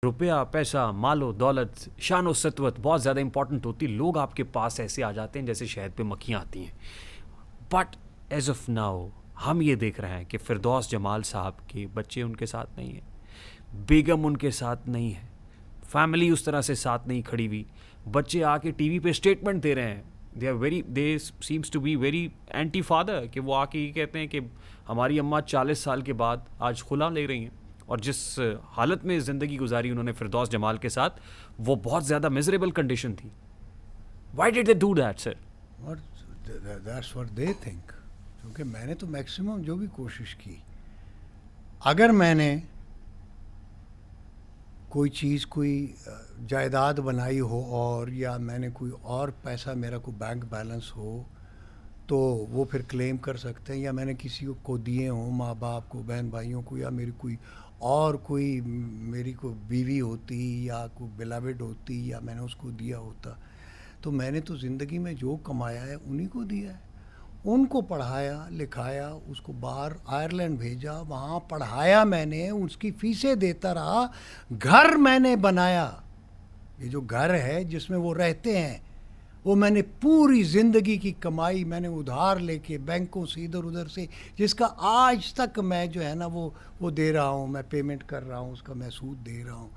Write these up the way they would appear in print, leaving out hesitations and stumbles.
روپیہ پیسہ مال و دولت شان و سطوت بہت زیادہ امپورٹنٹ ہوتی. لوگ آپ کے پاس ایسے آ جاتے ہیں جیسے شہد پہ مکھیاں آتی ہیں. بٹ ایز آف ناؤ ہم یہ دیکھ رہے ہیں کہ فردوس جمال صاحب کے بچے ان کے ساتھ نہیں ہیں, بیگم ان کے ساتھ نہیں ہے, فیملی اس طرح سے ساتھ نہیں کھڑی ہوئی. بچے آ کے ٹی وی پہ اسٹیٹمنٹ دے رہے ہیں. They seems to be very anti father, کہ وہ آ کے یہ کہتے ہیں کہ ہماری اماں 40 سال کے بعد آج خلا لے رہی ہیں. اور جس حالت میں زندگی گزاری انہوں نے فردوس جمال کے ساتھ, وہ بہت زیادہ میزریبل کنڈیشن تھی. Why did they do that sir? That's what they think. کیونکہ میں نے تو میکسیمم جو بھی کوشش کی, اگر میں نے کوئی چیز کوئی جائیداد بنائی ہو اور یا میں نے کوئی اور پیسہ میرا کوئی بینک بیلنس ہو تو وہ پھر کلیم کر سکتے ہیں, یا میں نے کسی کو دیے ہوں, ماں باپ کو, بہن بھائیوں کو, یا میری کوئی بیوی ہوتی یا کوئی بلاوڈ ہوتی یا میں نے اس کو دیا ہوتا, تو میں نے تو زندگی میں جو کمایا ہے انہی کو دیا ہے. ان کو پڑھایا لکھایا, اس کو باہر آئرلینڈ بھیجا, وہاں پڑھایا میں نے, اس کی فیسیں دیتا رہا, گھر میں نے بنایا. یہ جو گھر ہے جس میں وہ رہتے ہیں وہ میں نے پوری زندگی کی کمائی میں نے ادھار لے کے بینکوں سے ادھر ادھر سے, جس کا آج تک میں جو ہے نا وہ دے رہا ہوں, میں پیمنٹ کر رہا ہوں, اس کا میں سود دے رہا ہوں,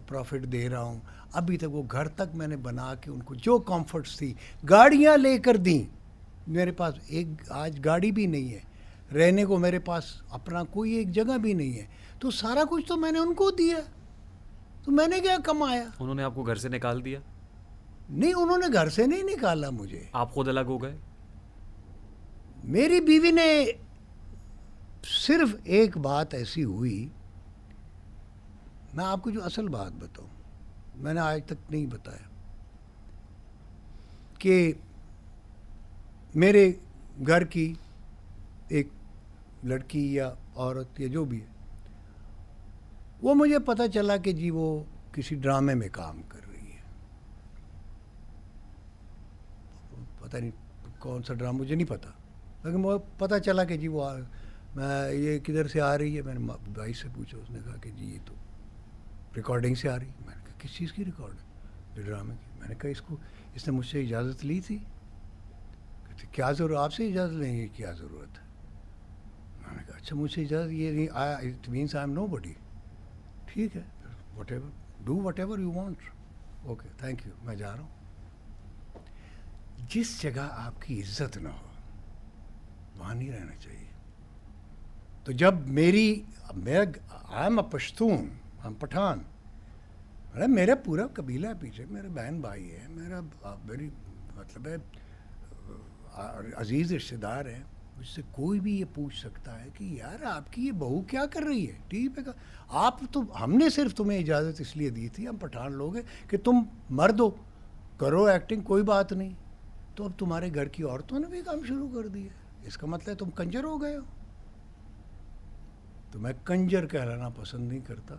پروفٹ دے رہا ہوں. ابھی تک وہ گھر تک میں نے بنا کے ان کو جو کمفرٹس تھی, گاڑیاں لے کر دیں. میرے پاس ایک آج گاڑی بھی نہیں ہے, رہنے کو میرے پاس اپنا کوئی ایک جگہ بھی نہیں ہے, تو سارا کچھ تو میں نے ان کو دیا. تو میں نے کیا کمایا؟ انہوں نے آپ کو گھر سے نکال دیا؟ نہیں, انہوں نے گھر سے نہیں نکالا مجھے. آپ خود الگ ہو گئے؟ میری بیوی نے صرف ایک بات ایسی ہوئی, میں آپ کو جو اصل بات بتاؤں, میں نے آج تک نہیں بتایا, کہ میرے گھر کی ایک لڑکی یا عورت یا جو بھی ہے, وہ مجھے پتہ چلا کہ جی وہ کسی ڈرامے میں کام کر رہی ہے. پتہ نہیں کون سا ڈرامہ, مجھے نہیں پتہ, لیکن مجھے پتہ چلا کہ جی وہ یہ کدھر سے آ رہی ہے. میں نے بھائی سے پوچھا, اس نے کہا کہ جی یہ تو ریکارڈنگ سے آ رہی ہے. میں نے کہا کس چیز کی ریکارڈنگ؟ یہ ڈرامے کی. میں نے کہا اس نے مجھ سے اجازت لی تھی. کہتے کیا ضرورت, آپ سے اجازت لیں گے, کیا ضرورت ہے؟ میں نے کہا اچھا مجھ سے اجازت یہ نہیں, اٹ مینس آئی ایم نو بڈی. ٹھیک ہے, what ever, do what ever you want. Okay thank you, میں جا رہا ہوں. جس جگہ آپ کی عزت نہ ہو وہاں نہیں رہنا چاہیے. تو جب آئی ایم اے پشتون, ہم پٹھان, میرا پورا قبیلہ ہے پیچھے, میرے بہن بھائی ہے, میری مطلب ہے عزیز رشتے دار ہیں. مجھ سے کوئی بھی یہ پوچھ سکتا ہے کہ یار آپ کی یہ بہو کیا کر رہی ہے ٹی وی پہ. آپ تو, ہم نے صرف تمہیں اجازت اس لیے دی تھی, ہم پٹھان لوگ ہیں, کہ تم مرد ہو, کرو ایکٹنگ, کوئی بات نہیں. تو اب تمہارے گھر کی عورتوں نے بھی کام شروع کر دیا, اس کا مطلب ہے تم کنجر ہو گئے ہو. تو میں کنجر کہلانا پسند نہیں کرتا,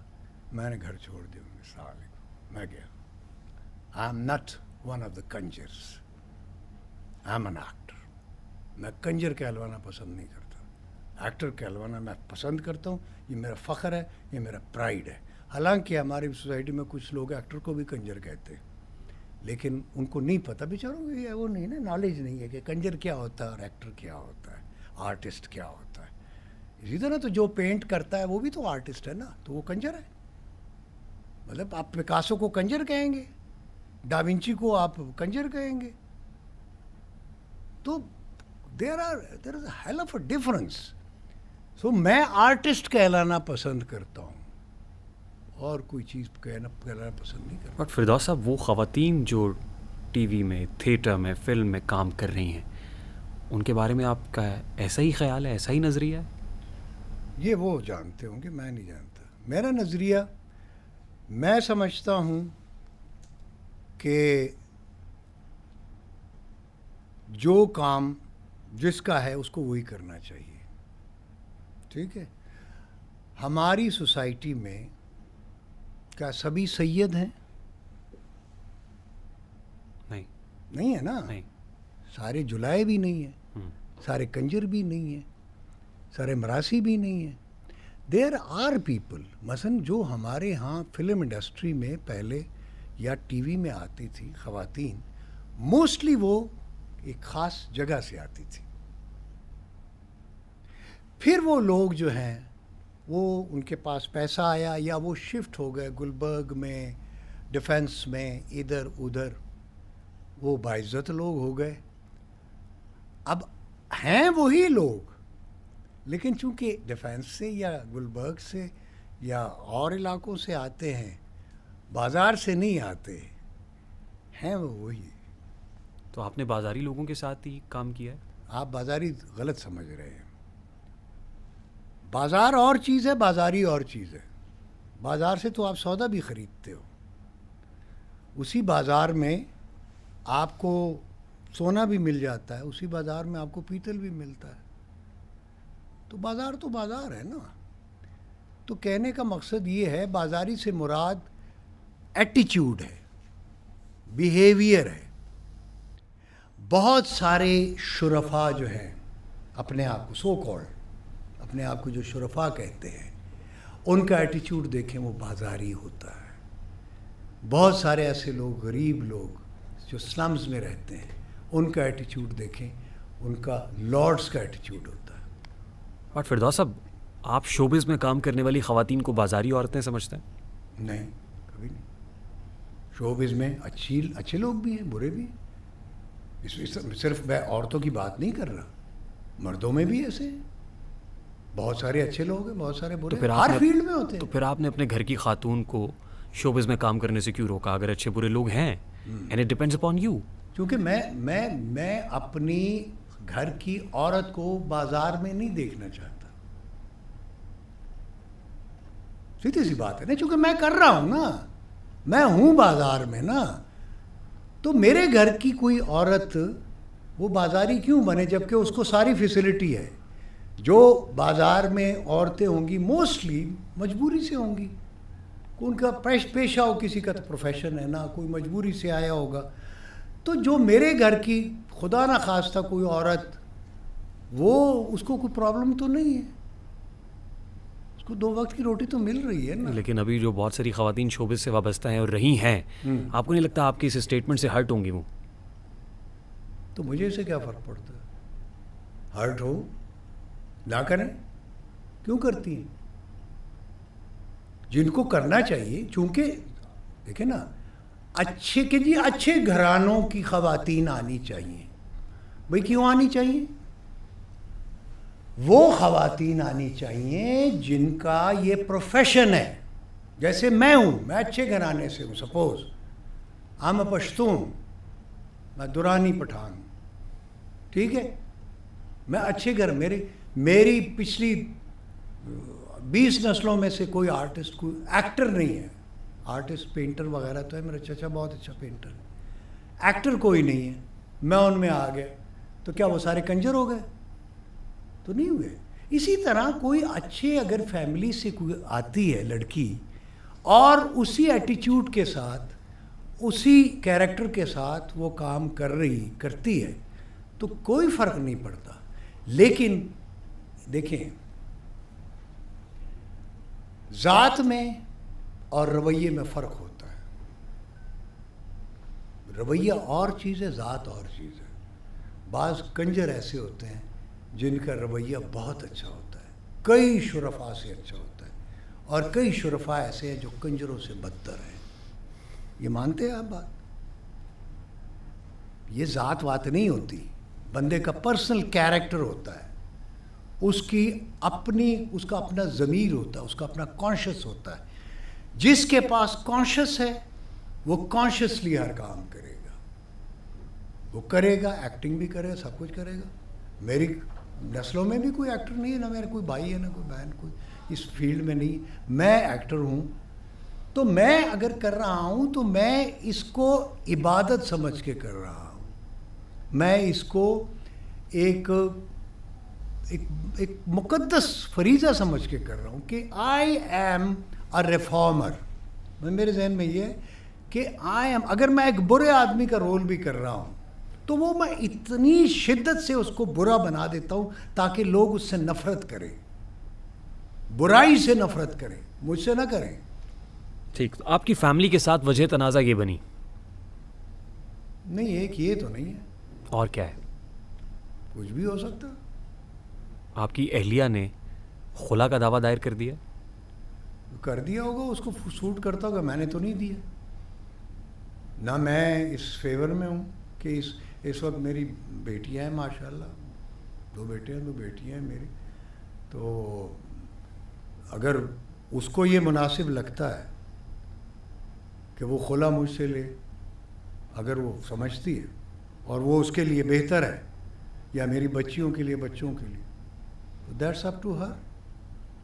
میں نے گھر چھوڑ دیا. السلام علیکم, میں گیا. I am not one of the kanjars, I am an actor. میں کنجر کہلوانا پسند نہیں کرتا, ایکٹر کہلوانا میں پسند کرتا ہوں. یہ میرا فخر ہے, یہ میرا پرائیڈ ہے. حالانکہ ہماری سوسائٹی میں کچھ لوگ ایکٹر کو بھی کنجر کہتے ہیں, لیکن ان کو نہیں پتہ بیچاروں کو, وہ نہیں نا, نالج نہیں ہے کہ کنجر کیا ہوتا ہے اور ایکٹر کیا ہوتا ہے, آرٹسٹ کیا ہوتا ہے. اسی طرح تو جو پینٹ کرتا ہے وہ بھی تو آرٹسٹ ہے نا, تو وہ کنجر ہے. مطلب آپ پکاسو کو کنجر کہیں گے, ڈاونچی کو آپ کنجر کہیں گے. تو there is a hell of a difference. So میں آرٹسٹ کہلانا پسند کرتا ہوں, اور کوئی چیز کہلانا پسند نہیں کرتا. بٹ فردوس صاحب, وہ خواتین جو ٹی وی میں, تھیٹر میں, فلم میں کام کر رہی ہیں, ان کے بارے میں آپ کا ایسا ہی خیال ہے, ایسا ہی نظریہ ہے؟ یہ وہ جانتے ہوں گے, میں نہیں جانتا. میرا نظریہ, میں سمجھتا ہوں کہ جو کام جس کا ہے اس کو وہی کرنا چاہیے. ٹھیک ہے. ہماری سوسائٹی میں کیا سبھی سید ہیں؟ نہیں ہے نا. سارے جلائے بھی نہیں ہیں, سارے کنجر بھی نہیں ہیں, سارے مراسی بھی نہیں ہیں. دیر آر پیپل مثلاً جو ہمارے ہاں فلم انڈسٹری میں پہلے یا ٹی وی میں آتی تھی خواتین، موسٹلی وہ ایک خاص جگہ سے آتی تھی. پھر وہ لوگ جو ہیں وہ ان کے پاس پیسہ آیا یا وہ شفٹ ہو گئے گلبرگ میں، ڈیفنس میں، ادھر ادھر، وہ باعزت لوگ ہو گئے. اب ہیں وہی لوگ، لیکن چونکہ ڈیفنس سے یا گلبرگ سے یا اور علاقوں سے آتے ہیں، بازار سے نہیں آتے ہیں، وہ وہی. تو آپ نے بازاری لوگوں کے ساتھ ہی کام کیا ہے؟ آپ بازاری غلط سمجھ رہے ہیں. بازار اور چیز ہے، بازاری اور چیز ہے. بازار سے تو آپ سودا بھی خریدتے ہو، اسی بازار میں آپ کو سونا بھی مل جاتا ہے، اسی بازار میں آپ کو پیتل بھی ملتا ہے. تو بازار ہے نا. تو کہنے کا مقصد یہ ہے، بازاری سے مراد ایٹیچیوڈ ہے، بیہیویئر ہے. بہت سارے شرفا جو ہیں اپنے آپ کو سو کالڈ، اپنے آپ کو جو شرفا کہتے ہیں، ان کا ایٹیچیوڈ دیکھیں وہ بازاری ہوتا ہے. بہت سارے ایسے لوگ، غریب لوگ جو سلمز میں رہتے ہیں، ان کا ایٹیچیوڈ دیکھیں، ان کا لارڈس کا ایٹیچیوڈ ہوتا ہے. بٹ فردوس صاحب، آپ شوبز میں کام کرنے والی خواتین کو بازاری عورتیں سمجھتے ہیں؟ نہیں، کبھی نہیں. شوبز میں اچھے لوگ بھی ہیں، برے بھی ہیں. صرف میں عورتوں کی بات نہیں کر رہا، مردوں میں بھی ایسے ہیں. بہت سارے اچھے لوگ ہیں، بہت سارے برے، ہر فیلڈ میں ہوتے ہیں. تو پھر آپ نے اپنے گھر کی خاتون کو شوبز میں کام کرنے سے کیوں روکا اگر اچھے برے لوگ ہیں؟ And it depends upon you. کیونکہ میں اپنی گھر کی عورت کو بازار میں نہیں دیکھنا چاہتا. سیدھی سی بات ہے نا، چونکہ میں کر رہا ہوں نا، میں ہوں بازار میں نا. تو میرے گھر کی کوئی عورت وہ بازاری کیوں بنے جبکہ اس کو ساری فیسلٹی ہے؟ جو بازار میں عورتیں ہوں گی موسٹلی مجبوری سے ہوں گی. ان کا پیشہ ہو، کسی کا تو پروفیشن ہے نا، کوئی مجبوری سے آیا ہوگا. تو جو میرے گھر کی خدا نہ خواستہ کوئی عورت، وہ اس کو کوئی پرابلم تو نہیں ہے، اس کو 2 وقت کی روٹی تو مل رہی ہے نا. لیکن ابھی جو بہت ساری خواتین شوبز سے وابستہ ہیں اور رہی ہیں، آپ کو نہیں لگتا آپ کی اس اسٹیٹمنٹ سے ہرٹ ہوں گی وہ؟ تو مجھے اسے کیا فرق پڑتا ہے؟ ہرٹ ہو نہ کریں، کیوں کرتی ہیں؟ جن کو کرنا چاہیے، چونکہ دیکھیں نا، اچھے گھرانوں کی خواتین آنی چاہیے. بھئی کیوں آنی چاہیے؟ وہ خواتین آنی چاہیے جن کا یہ پروفیشن ہے. جیسے میں ہوں، میں اچھے گھرانے سے ہوں. سپوز I'm a پشتون، میں دورانی پٹھان ہوں، ٹھیک ہے. میں اچھے گھر، میری پچھلی 20 نسلوں میں سے کوئی آرٹسٹ، کوئی ایکٹر نہیں ہے. آرٹسٹ پینٹر وغیرہ تو ہے، میرا چچا بہت اچھا پینٹر ہے. ایکٹر کوئی نہیں ہے. میں ان میں آ گیا تو کیا وہ سارے کنجر ہو گئے؟ تو نہیں ہوئے. اسی طرح کوئی اچھے اگر فیملی سے کوئی آتی ہے لڑکی اور اسی ایٹیچیوڈ کے ساتھ، اسی کیریکٹر کے ساتھ وہ کام کرتی ہے تو کوئی فرق نہیں پڑتا. لیکن دیکھیں، ذات میں اور رویے میں فرق ہوتا ہے. رویہ اور چیز ہے، ذات اور چیز ہے. بعض کنجر ایسے ہوتے ہیں جن کا رویہ بہت اچھا ہوتا ہے، کئی شرفا سے اچھا ہوتا ہے، اور کئی شرفا ایسے ہیں جو کنجروں سے بدتر ہیں. یہ مانتے ہیں آپ بات؟ یہ ذات وات نہیں ہوتی، بندے کا پرسنل کیریکٹر ہوتا ہے. اس کا اپنا ضمیر ہوتا ہے، اس کا اپنا کانشس ہوتا ہے. جس کے پاس کانشس ہے وہ کانشسلی ہر کام کرے گا، وہ کرے گا، ایکٹنگ بھی کرے گا، سب کچھ کرے گا. میری نسلوں میں بھی کوئی ایکٹر نہیں ہے، نہ میرا کوئی بھائی ہے، نہ کوئی بہن، کوئی اس فیلڈ میں نہیں. میں ایکٹر ہوں. تو میں اگر کر رہا ہوں تو میں اس کو عبادت سمجھ کے کر رہا ہوں. میں اس کو ایک مقدس فریضہ سمجھ کے کر رہا ہوں کہ آئی ایم اے ریفارمر. میرے ذہن میں یہ ہے کہ اگر میں ایک برے آدمی کا رول بھی کر رہا ہوں تو وہ میں اتنی شدت سے اس کو برا بنا دیتا ہوں تاکہ لوگ اس سے نفرت کریں. برائی سے نفرت کریں, مجھ سے نہ کریں. ٹھیک, تو آپ کی فیملی کے ساتھ وجہ تنازع یہ بنی, نہیں ایک یہ تو نہیں ہے, اور کیا ہے؟ کچھ بھی ہو سکتا. آپ کی اہلیہ نے خلا کا دعویٰ دائر کر دیا؟ کر دیا ہوگا, اس کو سوٹ کرتا ہوگا, میں نے تو نہیں دیا. نہ میں اس فیور میں ہوں کہ اس وقت میری بیٹیاں ہیں ماشاء اللہ, 2 بیٹے ہیں 2 بیٹیاں ہیں میری. تو اگر اس کو یہ مناسب لگتا ہے کہ وہ خلا مجھ سے لے, اگر وہ سمجھتی ہے اور وہ اس کے لیے بہتر ہے, یا میری بچیوں کے لیے بچوں کے لیے, دیٹس اپ ٹو ہر.